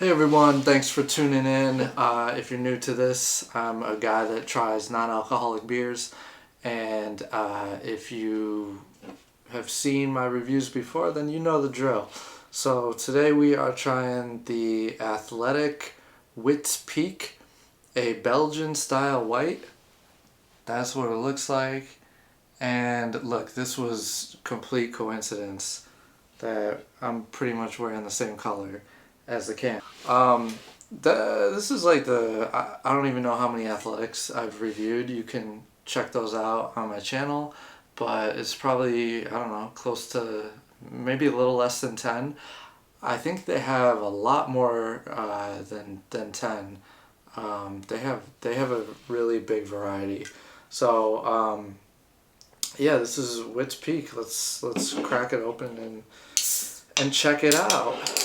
Hey everyone, thanks for tuning in. If you're new to this, I'm a guy that tries non-alcoholic beers, and if you have seen my reviews before, then you know the drill. So today we are trying the Athletic Wits Peak, a Belgian-style white. That's what it looks like. And look, this was complete coincidence that I'm pretty much wearing the same color as the can. This is like I don't even know how many athletics I've reviewed. You can check those out on my channel, but it's probably, I don't know, close to maybe a little less than 10. I think they have a lot more than 10. They have a really big variety. So yeah, this is Wits Peak. Let's crack it open and check it out.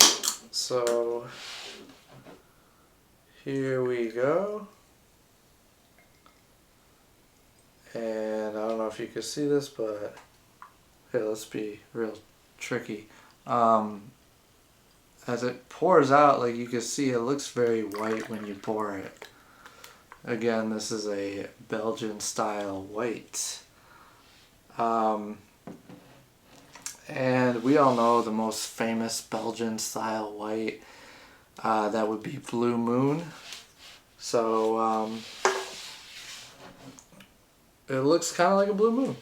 So here we go. And I don't know if you can see this, but here, let's be real tricky. As it pours out, like you can see, it looks very white when you pour it. Again, this is a Belgian-style white. And we all know the most famous Belgian-style white. That would be Blue Moon. So it looks kind of like a blue moon.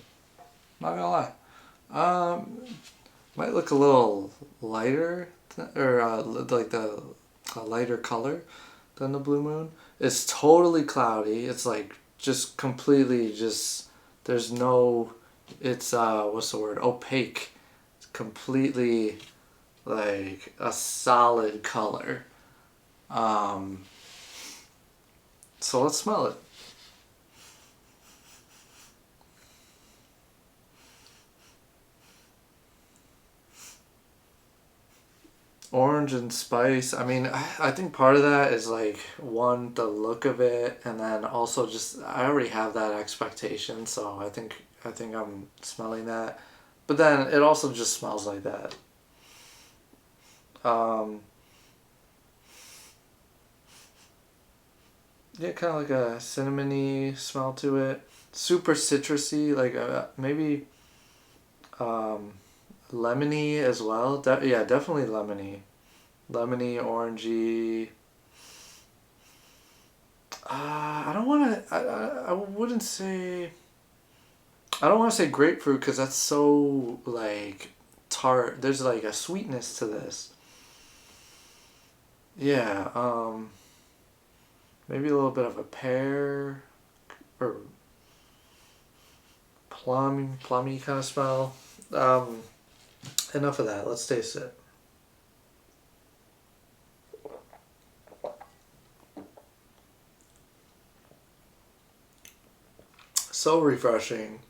Not gonna lie. Might look a little lighter, or like a lighter color than the blue moon. It's totally cloudy. It's like just completely just. There's no. It's what's the word? Opaque. It's completely like a solid color. So let's smell it. Orange and spice. I mean, I think part of that is like, one, the look of it, and then also just I already have that expectation, so I think I'm smelling that. But then it also just smells like that. Um, yeah, kind of like a cinnamony smell to it. Super citrusy, like maybe um, lemony as well. Yeah, definitely lemony. Lemony, orangey. I don't want to. I wouldn't say. I don't want to say grapefruit because that's so like tart. There's like a sweetness to this. Yeah. Maybe a little bit of a pear or plummy kind of smell. Um, Enough of that. Let's taste it. So refreshing.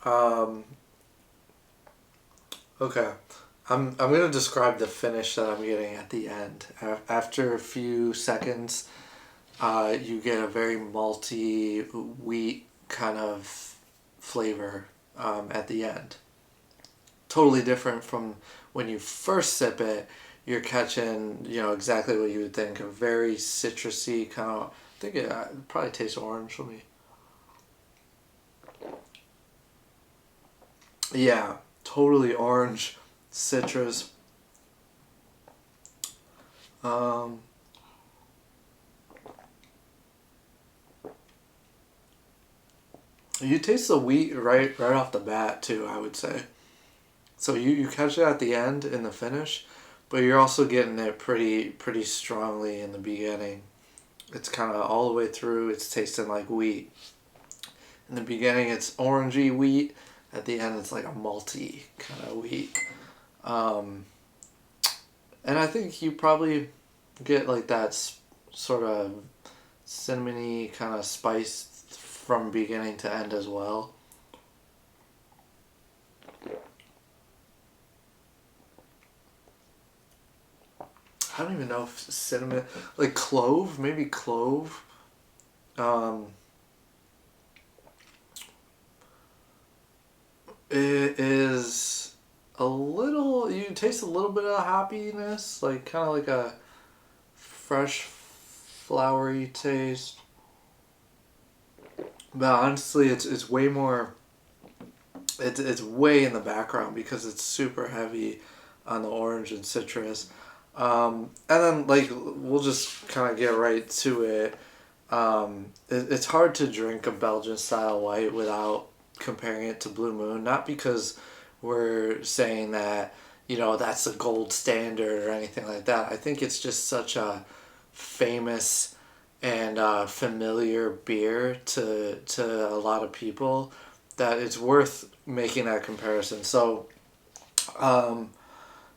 Um, okay. I'm gonna describe the finish that I'm getting at the end. After a few seconds, you get a very malty wheat kind of flavor at the end. Totally different from when you first sip it. You're catching, exactly what you would think, a very citrusy kind of. I think it probably tastes orange for me. Yeah, totally orange, citrus. Um, you taste the wheat right off the bat too, I would say. So you catch it at the end in the finish, but you're also getting it pretty strongly in the beginning. It's kind of all the way through. It's tasting like wheat. In the beginning, it's orangey wheat. At the end, it's like a malty kind of wheat. Um, and I think you probably get like that sort of cinnamony kind of spice from beginning to end as well. I don't even know if cinnamon, like clove, maybe clove. Um, it is you taste a little bit of hoppiness, like kind of like a fresh, flowery taste. But honestly, it's way more. It's way in the background because it's super heavy on the orange and citrus. And then like we'll just kind of get right to it. It's hard to drink a Belgian style white without comparing it to Blue Moon. Not because we're saying that that's a gold standard or anything like that. I think it's just such a famous and familiar beer to a lot of people that it's worth making that comparison. So um,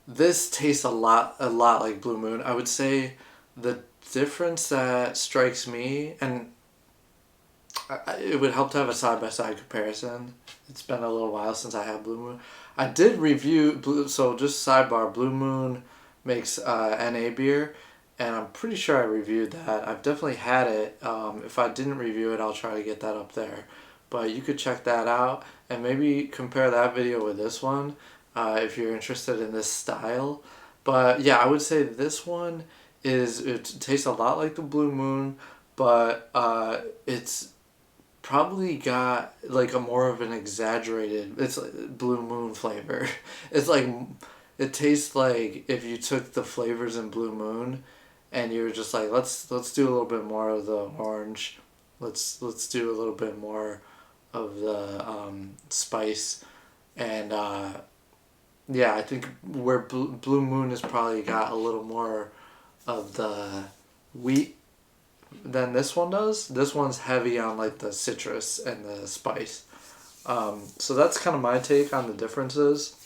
this tastes a lot like Blue Moon. I would say the difference that strikes me, and it would help to have a side by side comparison. It's been a little while since I had Blue Moon. I did review Blue, so just sidebar. Blue Moon makes NA beer, and I'm pretty sure I reviewed that. I've definitely had it. If I didn't review it, I'll try to get that up there. But you could check that out and maybe compare that video with this one if you're interested in this style. But yeah, I would say this one it tastes a lot like the Blue Moon, but it's probably got like a more of an exaggerated, it's like Blue Moon flavor. It's like it tastes like if you took the flavors in Blue Moon and you were just like let's do a little bit more of the orange, let's do a little bit more of the spice, and yeah, I think where Blue Moon has probably got a little more of the wheat than this one does. This one's heavy on like the citrus and the spice. So that's kind of my take on the differences,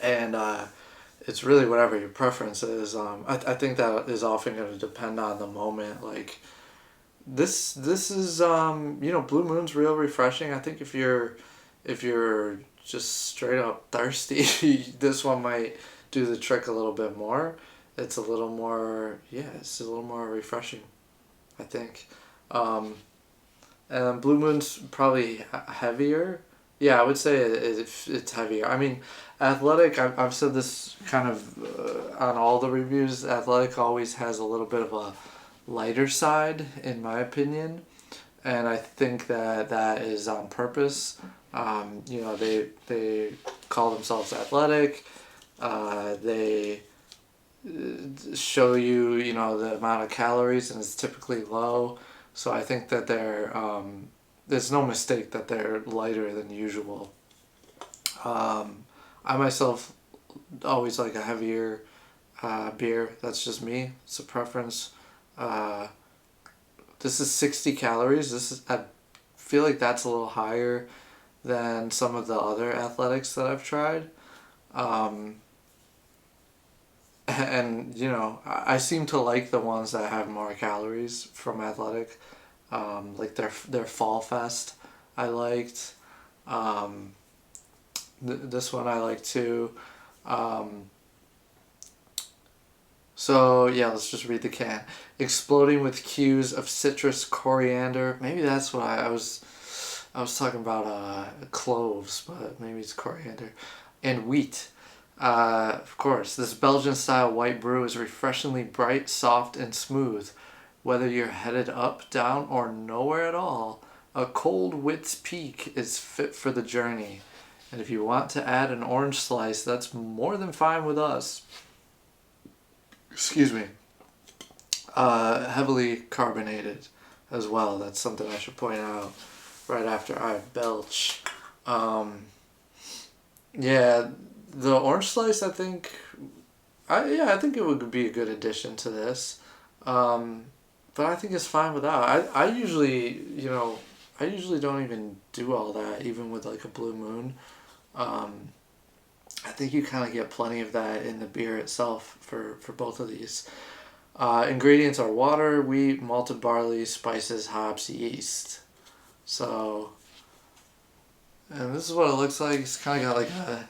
and it's really whatever your preference is. I think that is often going to depend on the moment. Like this is Blue Moon's real refreshing. I think if you're just straight up thirsty, this one might do the trick a little bit more. It's a little more, yeah, it's a little more refreshing, I think. And Blue Moon's probably heavier. Yeah, I would say it's heavier. I mean, Athletic, I've said this kind of on all the reviews, Athletic always has a little bit of a lighter side, in my opinion. And I think that is on purpose. They call themselves Athletic. They show you, the amount of calories, and it's typically low. So I think that there's no mistake that they're lighter than usual. I myself always like a heavier beer. That's just me. It's a preference. This is 60 calories. I feel like that's a little higher than some of the other Athletics that I've tried. And I seem to like the ones that have more calories from Athletic, like their Fall Fest I liked. This one I like too. So yeah, let's just read the can. Exploding with cues of citrus, coriander. Maybe that's what I was talking about cloves, but maybe it's coriander, and wheat. Of course, this Belgian-style white brew is refreshingly bright, soft, and smooth. Whether you're headed up, down, or nowhere at all, a cold Wit's Peak is fit for the journey. And if you want to add an orange slice, that's more than fine with us. Excuse me. Heavily carbonated as well. That's something I should point out right after I belch. Yeah, the orange slice, I think it would be a good addition to this. But I think it's fine without. I usually don't even do all that, even with like a Blue Moon. I think you kind of get plenty of that in the beer itself for both of these. Ingredients are water, wheat, malted barley, spices, hops, yeast. So, and this is what it looks like. It's kind of got like a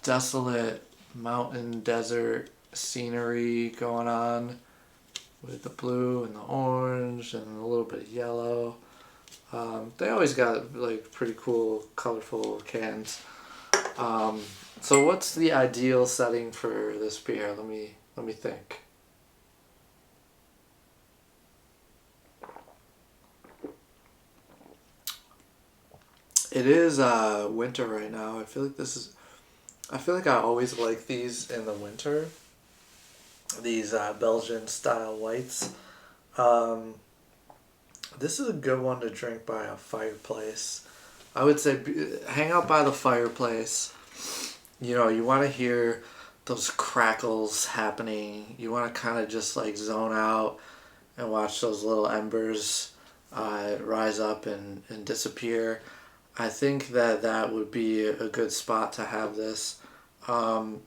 desolate mountain desert scenery going on with the blue and the orange and a little bit of yellow. They always got like pretty cool, colorful cans. So what's the ideal setting for this beer? Let me think. It is winter right now. I feel like I always like these in the winter. These Belgian-style whites. Um, this is a good one to drink by a fireplace. I would say hang out by the fireplace. You know, you want to hear those crackles happening. You want to kind of just like zone out and watch those little embers rise up and disappear. I think that that would be a good spot to have this. Um,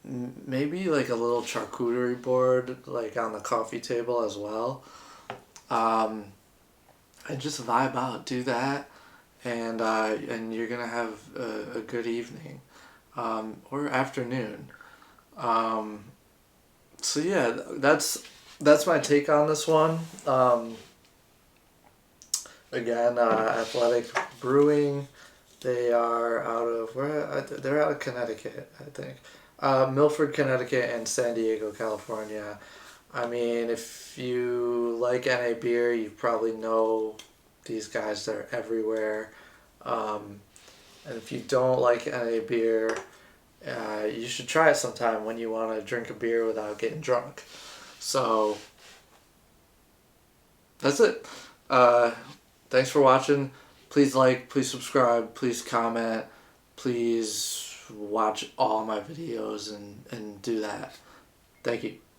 Maybe like a little charcuterie board like on the coffee table as well. Um, and just vibe out, do that, and you're gonna have a good evening or afternoon. Um, so yeah, that's my take on this one. Again, Athletic Brewing. They are out of where? They're out of Connecticut, I think. Milford, Connecticut, and San Diego, California. I mean, if you like NA beer, you probably know these guys. They're everywhere. Um, and if you don't like NA beer, you should try it sometime when you want to drink a beer without getting drunk. So that's it. Uh, Thanks for watching. Please like, please subscribe, please comment, please watch all my videos and do that. Thank you.